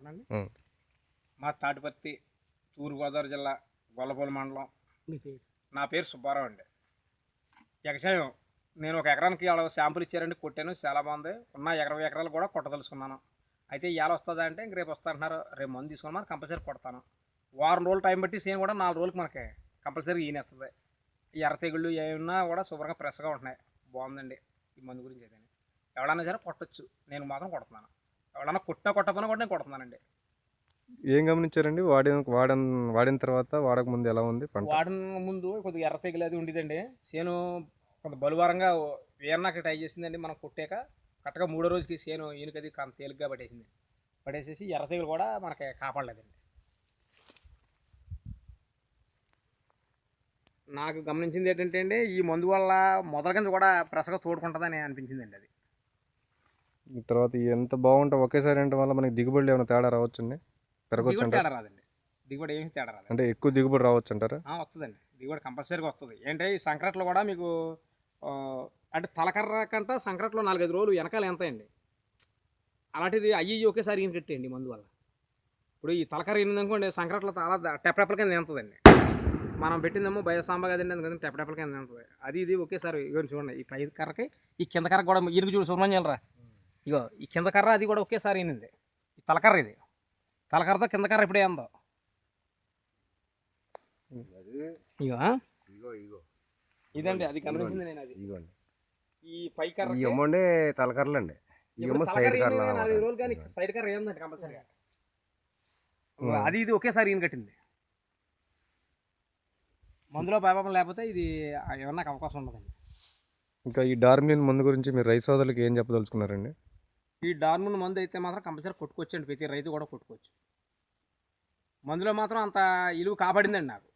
చెప్పండి. మా తాటిపత్తి తూర్పుగోదావరి జిల్లా గొల్లపల్లి మండలం. నా పేరు సుబ్బారావు అండి. వ్యవసాయం నేను ఒక ఎకరానికి అలా శాంపుల్ ఇచ్చారండి, కొట్టాను, చాలా బాగుంది. ఉన్న 20 ఎకరాలు కూడా కొట్టదలుచుకున్నాను. అయితే ఇవాళ వస్తుందా అంటే ఇంక రేపు వస్తా అంటున్నారు. రేపు మందు తీసుకున్నాను, కంపల్సరీ కొడతాను. వారం రోజులు టైం బట్టి సేమ్ కూడా 4 రోజులకి మనకి కంపల్సరీ ఈనేస్తుంది. ఈ ఎర్ర తెగుళ్ళు ఏమన్నా కూడా శుభ్రంగా ఫ్రెష్గా ఉంటున్నాయి. బాగుందండి ఈ మందు గురించి. అయితే ఎవడన్నా సరే కొట్టచ్చు, నేను మాత్రం కొడుతున్నాను. ఎవడన్నా కొట్టకపోయినా కూడా నేను కొడుతున్నానండి. ఏం గమనించారండి వాడిన తర్వాత వాడక ముందు ఎలా ఉంది పంట? వాడిన ముందు కొద్దిగా ఎర్ర తెగులు అది ఉండేదండి. చేను కొంత బలువారంగా వీరనాకి ట్రై చేసిందండి. మనం కొట్టాక కరెక్ట్గా 3వ రోజుకి చేను ఈనుకది కొంత తేలిగ్గా పడేసేసి ఎర్ర తెగులు కూడా మనకి కాపాడలేదండి. నాకు గమనించింది ఏంటంటే అండి, ఈ మందు వల్ల మొదల కింద కూడా ప్రెసగా తోడుకుంటుందని అనిపించిందండి. అది తర్వాత ఎంత బాగుంటే ఒకేసారి అంటే వల్ల మనకి దిగుబడులు ఏమైనా తేడా రావచ్చండి? పెరగచ్చు దిగుబడి తేడా రాదండి. దిగుబడి ఏమి తేడా రాదు. అంటే ఎక్కువ దిగుబడి రావచ్చు అంటారా? వస్తుందండి, దిగుబడి కంపల్సరీగా వస్తుంది. ఏంటంటే ఈ సంక్రాంతిలో కూడా మీకు అంటే తలకర్ర కంట సంక్రాంతిలో 4-5 రోజులు వెనకాల ఎంత అండి. అలాంటిది అయ్యి ఒకేసారి ఈయన కట్టేయండి మందు వల్ల. ఇప్పుడు ఈ తలకర్ర ఈయనదనుకోండి, సంక్రాంతిలో చాలా టెప్పటెప్పల కింద ఎంతదండి. మనం పెట్టిందేమో బయసాంబ కదండి, అందుకని టెప్పటెప్పల కింద ఎంతది. అది ఇది ఒకేసారి ఇవ్వండి. చూడండి, ఈ పై కర్రకి ఈ కింద కర్ర కూడా ఇరుగు చూడు సుబ్రహ్మణ్యాలరా. ఇగో ఈ కింద కర్ర అది కూడా ఒకేసారి ఈయనది. ఈ తలకర్ర ఇది, తలకర్రతో కింద కర్ర ఇప్పుడే ఏందో. ఇదండి అది గమనించింది నేను. అది ఈ పై కర్ర ఇవ్వండి తలకర్రలండి. సైడ్ కర్ర 4 రోజులు కానీ సైడ్ కర్ర ఏందండి కంపల్సరీగా. అది ఇది ఒకేసారి ఈయన కట్టింది. మందులో పాపం లేకపోతే ఇది ఏమన్నా అవకాశం ఉండదండి. ఇంకా ఈ డార్మిన్ మందు గురించి మీరు రైతు సోదరులకు ఏం చెప్పదలుచుకున్నారండి? ఈ డార్మిన్ మందు అయితే మాత్రం కంపల్సరీ కొట్టుకోవచ్చండి. ప్రతి రైతు కూడా కొట్టుకోవచ్చు. మందులో మాత్రం అంత ఇలువ కాపాడిందండి నాకు.